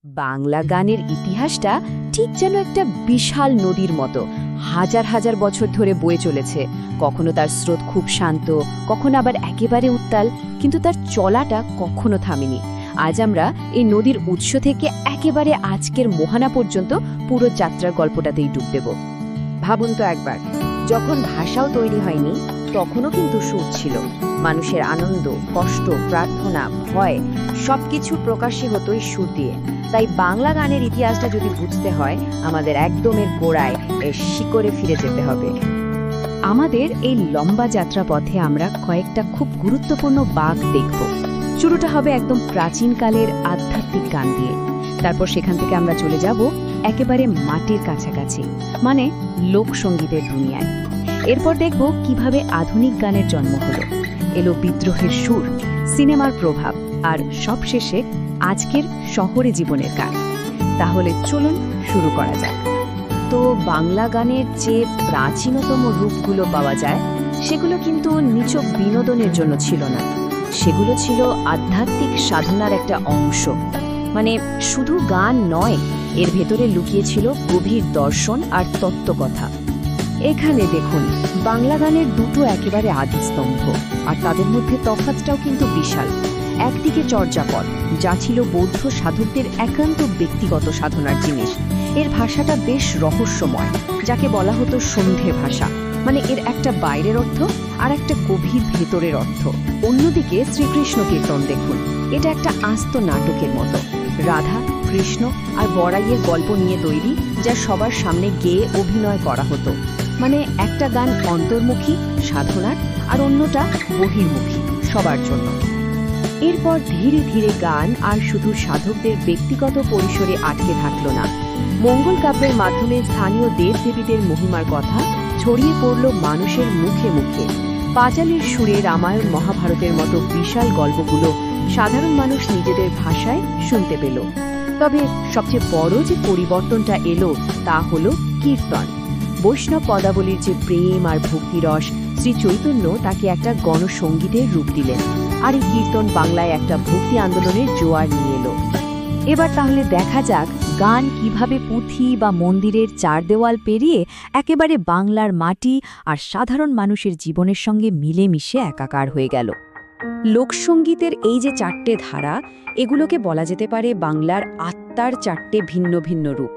বাংলা গানের ইতিহাসটা ঠিক যেন একটা বিশাল নদীর মতো হাজার হাজার বছর ধরে বয়ে চলেছে। কখনো তার স্রোত খুব শান্ত, কখনো আবার একেবারে উত্তাল, কিন্তু তার চলাটা কখনো থামেনি। আজ আমরা এই নদীর উৎস থেকে একেবারে আজকের মোহনা পর্যন্ত পুরো যাত্রার গল্পটাতেই ডুব দেব। ভাবুন তো একবার, যখন ভাষাও তৈরি হয়নি তখনও কিন্তু সুর ছিল। মানুষের আনন্দ, কষ্ট, প্রার্থনা, ভয় সবকিছু প্রকাশই হতো এই সুর দিয়ে। তাই বাংলা গানের ইতিহাসটা যদি বুঝতে হয়, আমাদের একদমের গোড়ায় এর শিকড়ে ফিরে যেতে হবে। আমাদের এই লম্বা যাত্রাপথে আমরা কয়েকটা খুব গুরুত্বপূর্ণ বাঁক দেখব। শুরুটা হবে একদম প্রাচীনকালের আধ্যাত্মিক গান দিয়ে। তারপর সেখান থেকে আমরা চলে যাব একেবারে মাটির কাছাকাছি, মানে লোকসঙ্গীতের দুনিয়ায়। এরপর দেখব কিভাবে আধুনিক গানের জন্ম হলো, এলো বিদ্রোহের সুর, সিনেমার প্রভাব, আর সবশেষে আজকের শহরে জীবনের গান। তাহলে চলুন শুরু করা যাক। তো বাংলা গানের যে প্রাচীনতম রূপগুলো পাওয়া যায়, সেগুলো কিন্তু নিছক বিনোদনের জন্য ছিল না, সেগুলো ছিল আধ্যাত্মিক সাধনার একটা অংশ। মানে শুধু গান নয়, এর ভেতরে লুকিয়েছিল গভীর দর্শন আর তত্ত্বকথা। এখানে দেখুন, বাংলা গানের দুটো একেবারে আদিস্তম্ভ, আর তাদের মধ্যে তফাৎটাও কিন্তু বিশাল। একদিকে চর্যাপদ, যা ছিল বৌদ্ধ সাধকদের একান্ত ব্যক্তিগত সাধনার জিনিস। এর ভাষাটা বেশ রহস্যময়, যাকে বলা হতো সন্ধে ভাষা। মানে এর একটা বাইরের অর্থ আর একটা গভীর ভেতরের অর্থ। অন্যদিকে শ্রীকৃষ্ণ কীর্তন দেখুন, এটা একটা আস্ত নাটকের মতো। রাধা, কৃষ্ণ আর বড়াইয়ের গল্প নিয়ে তৈরি, যা সবার সামনে গেয়ে অভিনয় করা হতো। মানে একটা গান অন্তর্মুখী সাধনার, আর অন্যটা বহির্মুখী সবার জন্য। এরপর ধীরে ধীরে গান আর শুধু সাধকদের ব্যক্তিগত পরিসরে আটকে থাকল না। মঙ্গল কাব্যের মাধ্যমে স্থানীয় দেবদেবীদের মহিমার কথা ছড়িয়ে পড়ল মানুষের মুখে মুখে। পাঁচালীর সুরে রামায়ণ, মহাভারতের মতো বিশাল গল্পগুলো সাধারণ মানুষ নিজেদের ভাষায় শুনতে পেল। তবে সবচেয়ে বড় যে পরিবর্তনটা এলো, তা হল কীর্তন। বৈষ্ণব পদাবলীর যে প্রেম আর ভক্তিরস, শ্রী চৈতন্য তাকে একটা গণসঙ্গীতের রূপ দিলেন। আর এই কীর্তন বাংলায় একটা ভক্তি আন্দোলনের জোয়ার নিয়ে এলো। এবার তাহলে দেখা যাক, গান কিভাবে পুঁথি বা মন্দিরের চার দেওয়াল পেরিয়ে একেবারে বাংলার মাটি আর সাধারণ মানুষের জীবনের সঙ্গে মিলেমিশে একাকার হয়ে গেল। লোকসঙ্গীতের এই যে চারটে ধারা, এগুলোকে বলা যেতে পারে বাংলার আত্মার চারটে ভিন্ন ভিন্ন রূপ।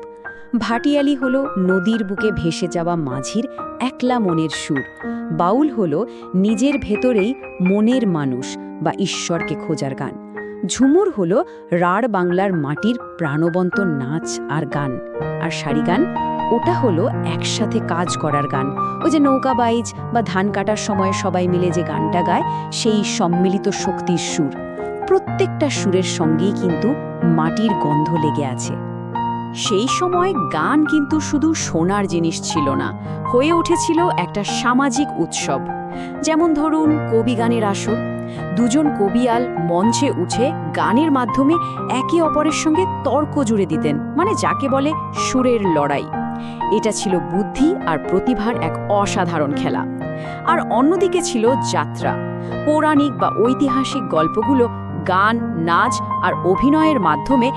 ভাটিয়ালি হলো নদীর বুকে ভেসে যাওয়া মাঝির একলা মনের সুর। বাউল হলো নিজের ভেতরেই মনের মানুষ বা ঈশ্বরকে খোঁজার গান। ঝুমুর হলো রাঢ় বাংলার মাটির প্রাণবন্ত নাচ আর গান। আর সারি গান, ওটা হলো একসাথে কাজ করার গান। ওই যে নৌকা বাইচ বা ধান কাটার সময় সবাই মিলে যে গানটা গায়, সেই সম্মিলিত শক্তির সুর। প্রত্যেকটা সুরের সঙ্গেই কিন্তু মাটির গন্ধ লেগে আছে। সেই সময় গান কিন্তু শুধু শোনার জিনিস ছিল না, হয়ে উঠেছিল একটা সামাজিক উৎসব। যেমন ধরুন কবি গানের আসর, দুজন কবিয়াল মঞ্চে উঠে গানের মাধ্যমে একে অপরের সঙ্গে তর্ক জুড়ে দিতেন, মানে যাকে বলে সুরের লড়াই। এটা ছিল বুদ্ধি আর প্রতিভার এক অসাধারণ খেলা। আর অন্যদিকে ছিল যাত্রা। পৌরাণিক বা ঐতিহাসিক গল্পগুলো গান, নাচ আর অভিনয়ের মাধ্যমে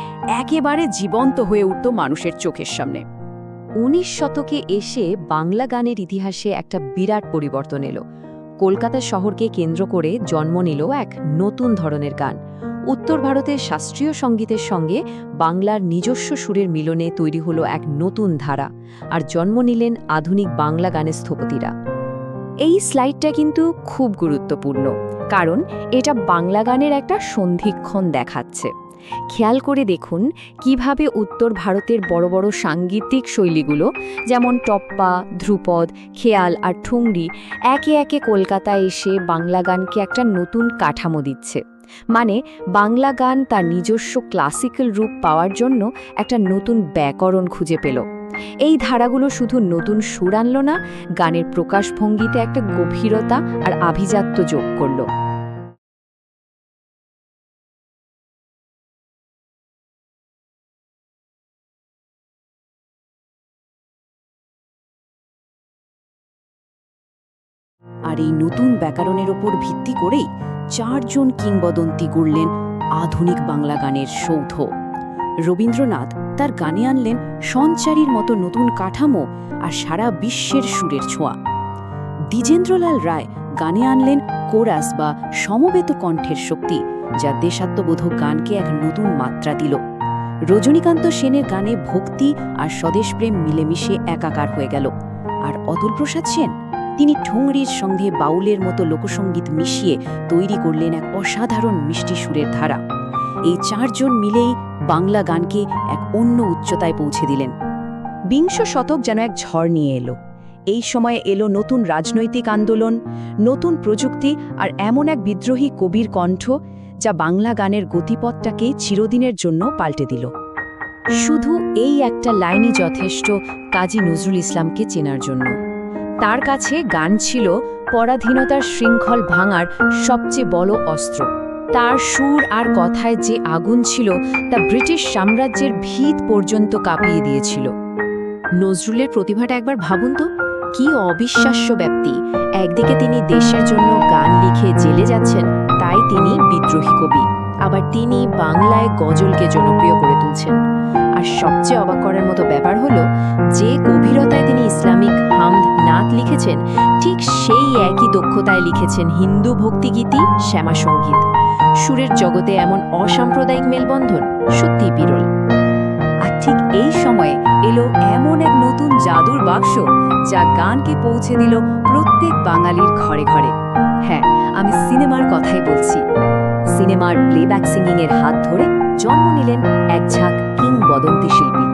একেবারে জীবন্ত হয়ে উঠত মানুষের চোখের সামনে। 19 শতকে এসে বাংলা গানের ইতিহাসে একটা বিরাট পরিবর্তন এলো। কলকাতা শহরকে কেন্দ্র করে জন্ম নিল এক নতুন ধরনের গান। উত্তর ভারতের শাস্ত্রীয় সঙ্গীতের সঙ্গে বাংলার নিজস্ব সুরের মিলনে তৈরি হলো এক নতুন ধারা, আর জন্ম নিলেন আধুনিক বাংলা গানের স্থপতিরা। এই স্লাইডটা কিন্তু খুব গুরুত্বপূর্ণ, কারণ এটা বাংলা গানের একটা সন্ধিক্ষণ দেখাচ্ছে। খেয়াল করে দেখুন কিভাবে উত্তর ভারতের বড় বড় সাঙ্গীতিক শৈলীগুলো, যেমন টপ্পা, ধ্রুপদ, খেয়াল আর ঠুংরি, একে একে কলকাতায় এসে বাংলা গানকে একটা নতুন কাঠামো দিচ্ছে। মানে বাংলা গান তার নিজস্ব ক্লাসিক্যাল রূপ পাওয়ার জন্য একটা নতুন ব্যাকরণ খুঁজে পেল। এই ধারাগুলো শুধু নতুন সুর আনল না, গানের প্রকাশভঙ্গিতে একটা গভীরতা আর আভিজাত্য যোগ করল। আর এই নতুন ব্যাকরণের ওপর ভিত্তি করেই চারজন কিংবদন্তি গড়লেন আধুনিক বাংলা গানের সৌধ। রবীন্দ্রনাথ তার গানে আনলেন সঞ্চারীর মতো নতুন কাঠামো আর সারা বিশ্বের সুরের ছোঁয়া। দ্বিজেন্দ্রলাল রায় গানে আনলেন কোরাস বা সমবেত কণ্ঠের শক্তি, যা দেশাত্মবোধক গানকে এক নতুন মাত্রা দিল। রজনীকান্ত সেনের গানে ভক্তি আর স্বদেশপ্রেম মিলেমিশে একাকার হয়ে গেল। আর অতুলপ্রসাদ সেন, তিনি ঠুংরির সঙ্গে বাউলের মতো লোকসঙ্গীত মিশিয়ে তৈরি করলেন এক অসাধারণ মিষ্টি সুরের ধারা। এই চারজন মিলেই বাংলা গানকে এক অন্য উচ্চতায় পৌঁছে দিলেন। বিংশ শতক যেন এক ঝড় নিয়ে এলো। এই সময়ে এলো নতুন রাজনৈতিক আন্দোলন, নতুন প্রযুক্তি আর এমন এক বিদ্রোহী কবির কণ্ঠ, যা বাংলা গানের গতিপথটাকে চিরদিনের জন্য পাল্টে দিল। শুধু এই একটা লাইনই যথেষ্ট কাজী নজরুল ইসলামকে চেনার জন্য। তার কাছে গান ছিল পরাধীনতার শৃঙ্খল ভাঙার সবচেয়ে বড় অস্ত্র। তার সুর আর কথায় যে আগুন ছিল তা ব্রিটিশ সাম্রাজ্যের ভিত পর্যন্ত কাঁপিয়ে দিয়েছিল। নজরুলের প্রতিভাটা একবার ভাবুন তো, কি অবিশ্বাস্য ব্যাপ্তি! একদিকে তিনি দেশের জন্য গান লিখে জেলে যাচ্ছেন, তাই তিনি বিদ্রোহী কবি, আবার তিনি বাংলায় গজলকে জনপ্রিয় করে তুলছেন। আর সবচেয়ে অবাক করার মতো ব্যাপার হলো, যে গভীরতায় তিনি ইসলামিক হামদ নাত লিখেছেন, ঠিক সেই একই দক্ষতায় লিখেছেন হিন্দু ভক্তিগীতি, শ্যামা সঙ্গীত। সুরের জগতে এমন অসাম্প্রদায়িক মেলবন্ধন সত্যিই বিরল। আর ঠিক এই সময়ে এলো এমন এক নতুন জাদুর বাক্স, যা গানকে পৌঁছে দিল প্রত্যেক বাঙালির ঘরে ঘরে। হ্যাঁ, আমি সিনেমার কথাই বলছি। সিনেমার প্লেব্যাক সিঙ্গিংয়ের হাত ধরে জন্ম নিলেন এক ঝাঁক কিংবদন্তি শিল্পী।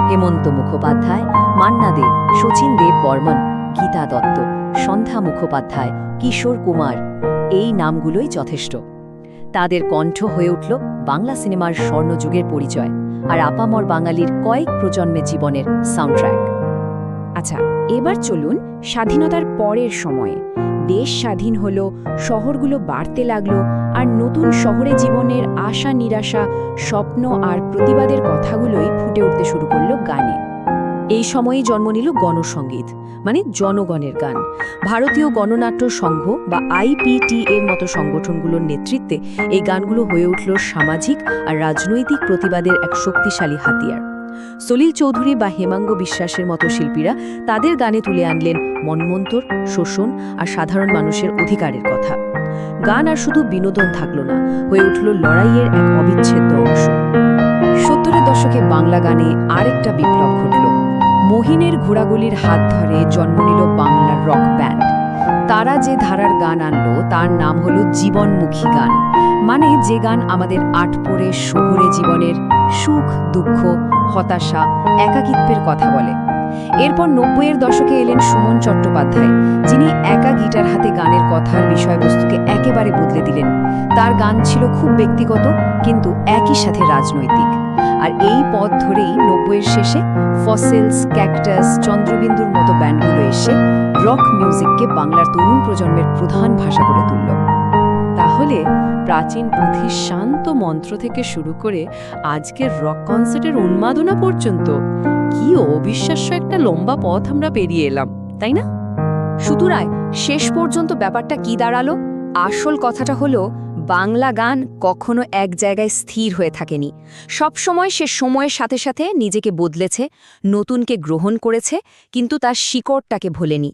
হেমন্ত মুখোপাধ্যায়, মান্না দে, শচীন দেব বর্মন, গীতা দত্ত, সন্ধ্যা মুখোপাধ্যায়, কিশোর কুমার, এই নামগুলোই যথেষ্ট। তাদের কণ্ঠ হয়ে উঠল বাংলা সিনেমার স্বর্ণযুগের পরিচয়, আর আপামর বাঙালির কয়েক প্রজন্মের জীবনের সাউন্ডট্র্যাক। আচ্ছা, এবার চলুন স্বাধীনতার পরের সময়ে। দেশ স্বাধীন হলো, শহরগুলো বাড়তে লাগলো, আর নতুন শহরে জীবনের আশা নিরাশা, স্বপ্ন আর প্রতিবাদের কথাগুলোই ফুটে উঠতে শুরু করলো গানে। এই সময়েই জন্ম নিল গণসঙ্গীত, মানে জনগণের গান। ভারতীয় গণনাট্য সংঘ বা IPT এর মতো সংগঠনগুলোর নেতৃত্বে এই গানগুলো হয়ে উঠল সামাজিক আর রাজনৈতিক প্রতিবাদের এক শক্তিশালী হাতিয়ার। সলিল চৌধুরী বা হেমাঙ্গ বিশ্বাসের মতো শিল্পীরা তাদের গানে তুলে আনলেন মনমন্তর, শোষণ আর সাধারণ মানুষের অধিকারের কথা। গান আর শুধু বিনোদন থাকল না, হয়ে উঠল লড়াইয়ের এক অবিচ্ছেদ্য অংশ। 70-এর দশকে বাংলা গানে আরেকটা বিপ্লব ঘটল। মহিনের ঘোড়াগুলির হাত ধরে জন্ম নিল বাংলার রক ব্যান্ড। তারা যে ধারার গান আনলো তার নাম হলো জীবনমুখী গান, মানে যে গান আমাদের আটপোরে শহুরে জীবনের সুখ, দুঃখ, হতাশা, একাকিত্বের কথা বলে। এরপর 90-এর দশকে এলেন সুমন চট্টোপাধ্যায়, যিনি একা গিটার হাতে গানের কথার বিষয়বস্তুকে একেবারে বদলে দিলেন। তার গান ছিল খুব ব্যক্তিগত, কিন্তু একই সাথে রাজনৈতিক। আর এই পথ ধরেই 90-এর শেষে ফসিলস, ক্যাকটাস, চন্দ্রবিন্দুর মতো ব্যান্ডগুলো এসে রক মিউজিককে বাংলার তরুণ প্রজন্মের প্রধান ভাষা করে তুলল। তাহলে প্রাচীন পুঁথির শান্ত মন্ত্র থেকে শুরু করে আজকের রক কনসার্টের উন্মাদনা পর্যন্ত কি অবিশ্বাস্য একটা লম্বা পথ আমরা পেরিয়ে এলাম, তাই না? সুতরাং শেষ পর্যন্ত ব্যাপারটা কি দাঁড়ালো? আসল কথাটা হলো, বাংলা গান কখনো এক জায়গায় স্থির হয়ে থাকেনি। সবসময় সে সময়ের সাথে সাথে নিজেকে বদলেছে, নতুনকে গ্রহণ করেছে, কিন্তু তার শিকড়টাকে ভোলেনি।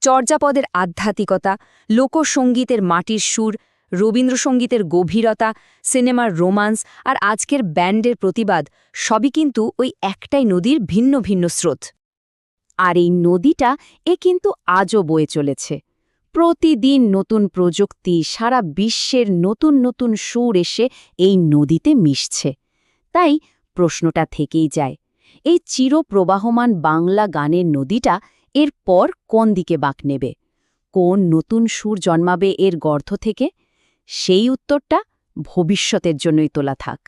চর্যাপদের আধ্যাত্মিকতা, লোকসঙ্গীতের মাটির সুর, রবীন্দ্রসঙ্গীতের গভীরতা, সিনেমার রোমান্স আর আজকের ব্যান্ডের প্রতিবাদ, সবই কিন্তু ওই একটাই নদীর ভিন্ন ভিন্ন স্রোত। আর এই নদীটা কিন্তু আজও বয়ে চলেছে। প্রতিদিন নতুন প্রযুক্তি, সারা বিশ্বের নতুন নতুন সুর এসে এই নদীতে মিশছে। তাই প্রশ্নটা থেকেই যায়, এই চিরপ্রবাহমান বাংলা গানের নদীটা এরপর কোন দিকে বাঁক নেবে? কোন নতুন সুর জন্মাবে এর গর্ত থেকে? সেই উত্তরটা ভবিষ্যতের জন্যই তোলা থাক।